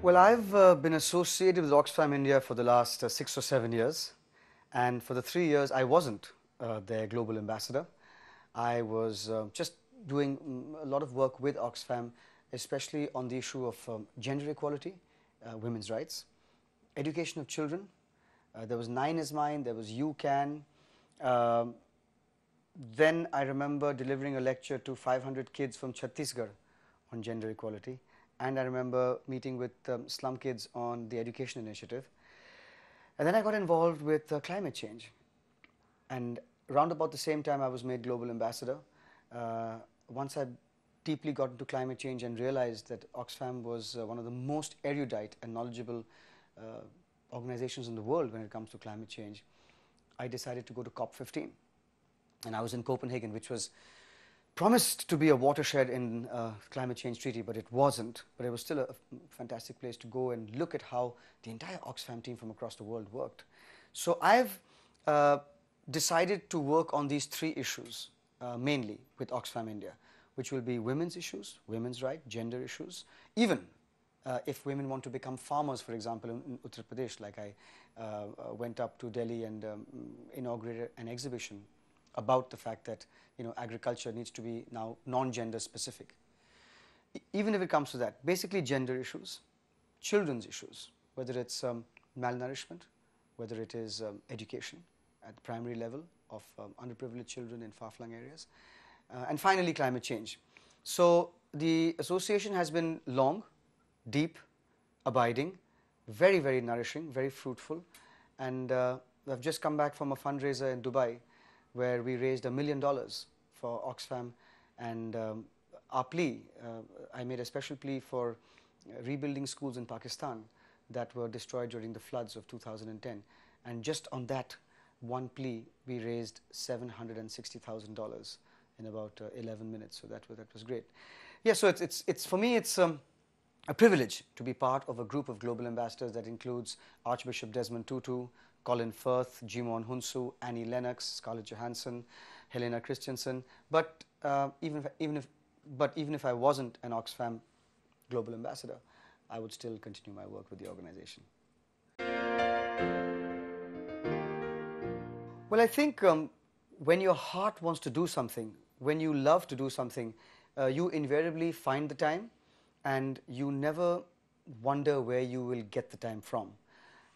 Well, I've been associated with Oxfam India for the last 6 or 7 years, and for the 3 years I wasn't their global ambassador. I was just doing a lot of work with Oxfam, especially on the issue of gender equality, women's rights, education of children. There was 9 is Mine, there was You Can. Um then I remember delivering a lecture to 500 kids from Chhattisgarh on gender equality. And I remember meeting with slum kids on the education initiative. And then I got involved with climate change. And around about the same time I was made global ambassador. Once I deeply got into climate change and realized that Oxfam was one of the most erudite and knowledgeable organizations in the world when it comes to climate change, I decided to go to COP15. And I was in Copenhagen, which was promised to be a watershed in climate change treaty, but it wasn't. But it was still a fantastic place to go and look at how the entire Oxfam team from across the world worked. So I've decided to work on these 3 issues, mainly with Oxfam India, which will be women's issues, women's rights, gender issues, even if women want to become farmers, for example, in Uttar Pradesh, like I went up to Delhi and inaugurated an exhibition about the fact that agriculture needs to be now non-gender specific. Even if it comes to that, basically gender issues, children's issues, whether it's malnourishment, whether it is education at the primary level of underprivileged children in far-flung areas, and finally climate change. So the association has been long, deep, abiding, very, very nourishing, very fruitful, and I've just come back from a fundraiser in Dubai where we raised $1 million for Oxfam, and our plea, I made a special plea for rebuilding schools in Pakistan that were destroyed during the floods of 2010, and just on that one plea we raised $760,000 in about 11 minutes, so that was great. Yeah, so it's for me it's a privilege to be part of a group of global ambassadors that includes Archbishop Desmond Tutu, Colin Firth, Jimon Hunsu, Annie Lennox, Scarlett Johansson, Helena Christensen. But even if I wasn't an Oxfam global ambassador, I would still continue my work with the organization. Well, I think when your heart wants to do something, when you love to do something, you invariably find the time, and you never wonder where you will get the time from.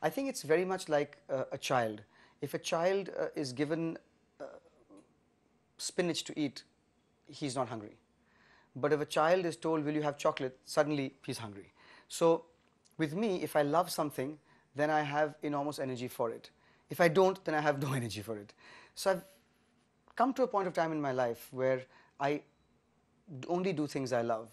I think it's very much like a child. If a child is given spinach to eat, he's not hungry. But if a child is told, will you have chocolate, suddenly he's hungry. So with me, if I love something, then I have enormous energy for it. If I don't, then I have no energy for it. So I've come to a point of time in my life where I only do things I love.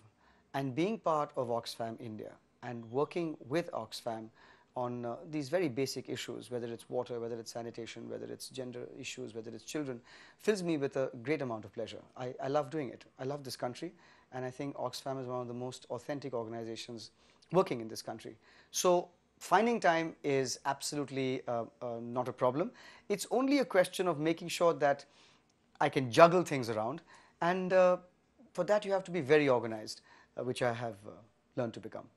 And being part of Oxfam India and working with Oxfam on these very basic issues, whether it's water, whether it's sanitation, whether it's gender issues, whether it's children, fills me with a great amount of pleasure. I love doing it. I love this country, and I think Oxfam is one of the most authentic organizations working in this country. So finding time is absolutely not a problem. It's only a question of making sure that I can juggle things around, and for that you have to be very organized, which I have learned to become.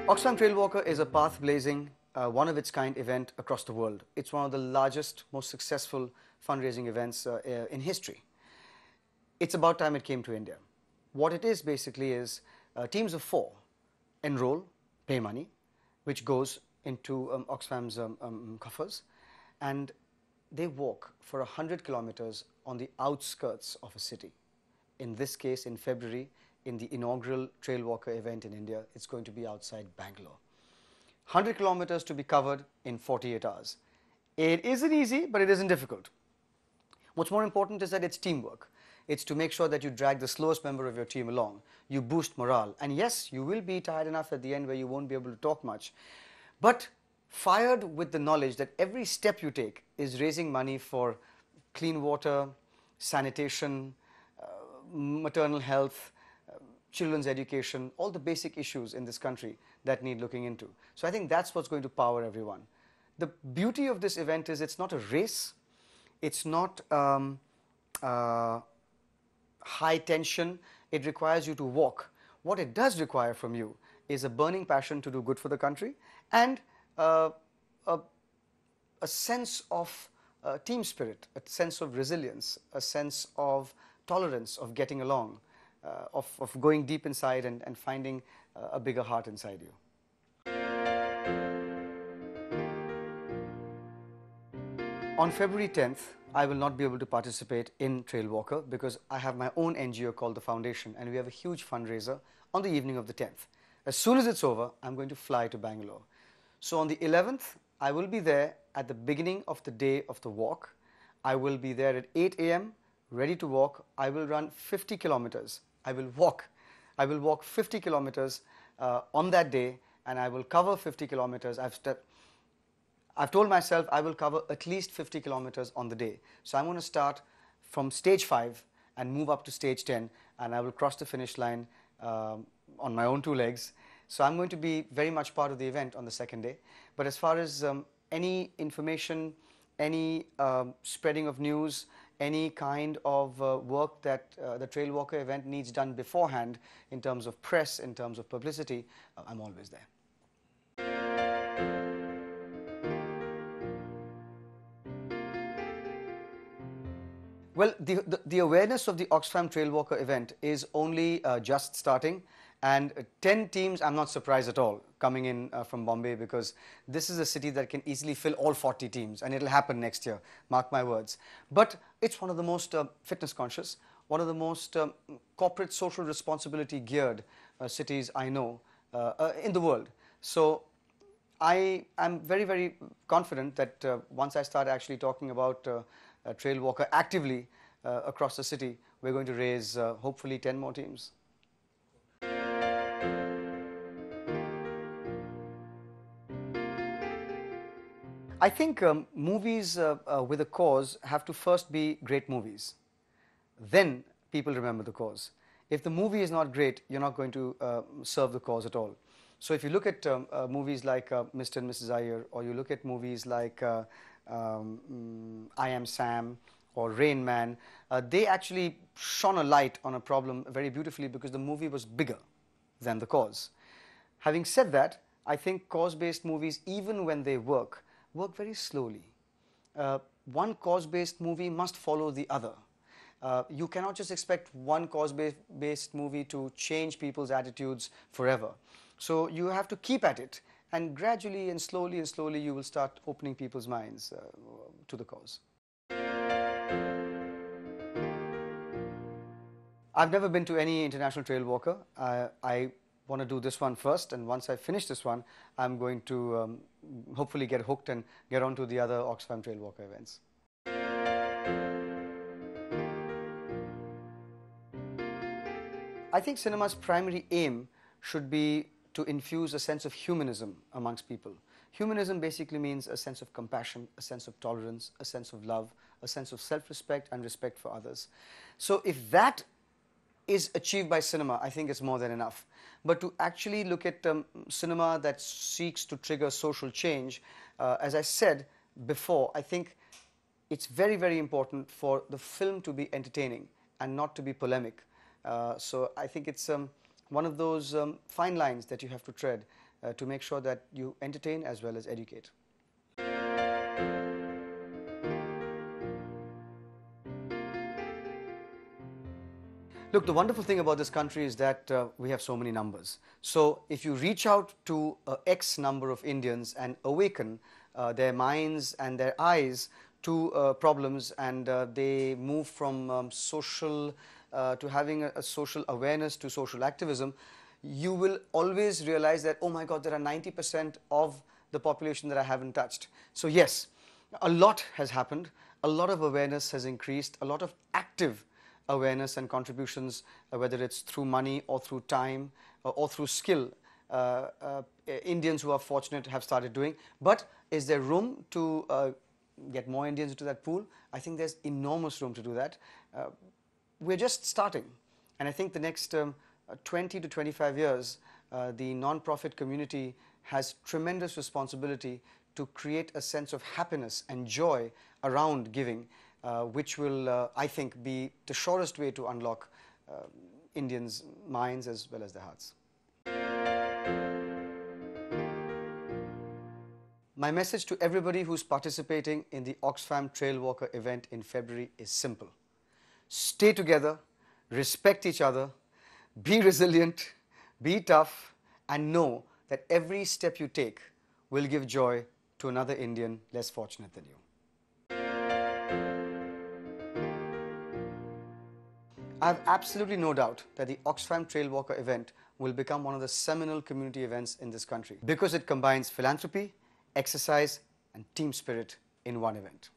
Oxfam Trailwalker is a path-blazing, one-of-its-kind event across the world. It's one of the largest, most successful fundraising events in history. It's about time it came to India. What it is basically is teams of 4 enroll, pay money, which goes into Oxfam's coffers, and they walk for 100 kilometers on the outskirts of a city. In this case, in February, in the inaugural Trailwalker event in India, it's going to be outside Bangalore. 100 kilometers to be covered in 48 hours. It isn't easy, but it isn't difficult. What's more important is that it's teamwork. It's to make sure that you drag the slowest member of your team along. You boost morale. And yes, you will be tired enough at the end where you won't be able to talk much. But fired with the knowledge that every step you take is raising money for clean water, sanitation, maternal health, children's education, all the basic issues in this country that need looking into. So I think that's what's going to power everyone. The beauty of this event is it's not a race. It's not high tension. It requires you to walk. What it does require from you is a burning passion to do good for the country, and uh, a, a sense of team spirit, a sense of resilience, a sense of tolerance, of getting along, of going deep inside and finding a bigger heart inside you. On February 10th, I will not be able to participate in Trailwalker because I have my own NGO called the Foundation, and we have a huge fundraiser on the evening of the 10th. As soon as it's over, I'm going to fly to Bangalore. So on the 11th, I will be there at the beginning of the day of the walk. I will be there at 8 a.m., ready to walk. I will run 50 kilometers. I will walk 50 kilometers on that day, and I will cover 50 kilometers. I've told myself I will cover at least 50 kilometers on the day. So I'm going to start from stage 5 and move up to stage 10, and I will cross the finish line on my own 2 legs. So I'm going to be very much part of the event on the second day. But as far as any information, any spreading of news, any kind of work that the Trailwalker event needs done beforehand in terms of press, in terms of publicity, I'm always there. Well, the awareness of the Oxfam Trailwalker event is only just starting, and 10 teams, I'm not surprised at all, coming in from Bombay, because this is a city that can easily fill all 40 teams, and it'll happen next year, mark my words. But it's one of the most fitness conscious, one of the most corporate social responsibility geared cities I know in the world. So I am very, very confident that once I start actually talking about Trailwalker actively across the city, we're going to raise hopefully 10 more teams. I think movies with a cause have to first be great movies. Then people remember the cause. If the movie is not great, you're not going to serve the cause at all. So if you look at movies like Mr. and Mrs. Iyer, or you look at movies like I Am Sam or Rain Man, they actually shone a light on a problem very beautifully because the movie was bigger than the cause. Having said that, I think cause-based movies, even when they work very slowly. One cause-based movie must follow the other. You cannot just expect one cause-based movie to change people's attitudes forever. So you have to keep at it, and gradually and slowly you will start opening people's minds to the cause. I've never been to any international trail walker. I want to do this one first, and once I finish this one, I'm going to hopefully get hooked and get on to the other Oxfam Trailwalker events. I think cinema's primary aim should be to infuse a sense of humanism amongst people. Humanism basically means a sense of compassion, a sense of tolerance, a sense of love, a sense of self-respect and respect for others. So if that is achieved by cinema, I think it's more than enough. But to actually look at cinema that seeks to trigger social change, as I said before, I think it's very, very important for the film to be entertaining and not to be polemic. So I think it's one of those fine lines that you have to tread to make sure that you entertain as well as educate. Look, the wonderful thing about this country is that we have so many numbers. So if you reach out to X number of Indians and awaken their minds and their eyes to problems, and they move from social to having a social awareness to social activism, you will always realize that, oh my God, there are 90% of the population that I haven't touched. So yes, a lot has happened, a lot of awareness has increased, a lot of active awareness and contributions, whether it's through money or through time or through skill, Indians who are fortunate have started doing. But is there room to get more Indians into that pool? I think there's enormous room to do that. We're just starting, and I think the next 20 to 25 years, the non-profit community has tremendous responsibility to create a sense of happiness and joy around giving, which will, I think, be the surest way to unlock Indians' minds as well as their hearts. My message to everybody who's participating in the Oxfam Trailwalker event in February is simple. Stay together, respect each other, be resilient, be tough, and know that every step you take will give joy to another Indian less fortunate than you. I have absolutely no doubt that the Oxfam Trailwalker event will become one of the seminal community events in this country because it combines philanthropy, exercise, and team spirit in one event.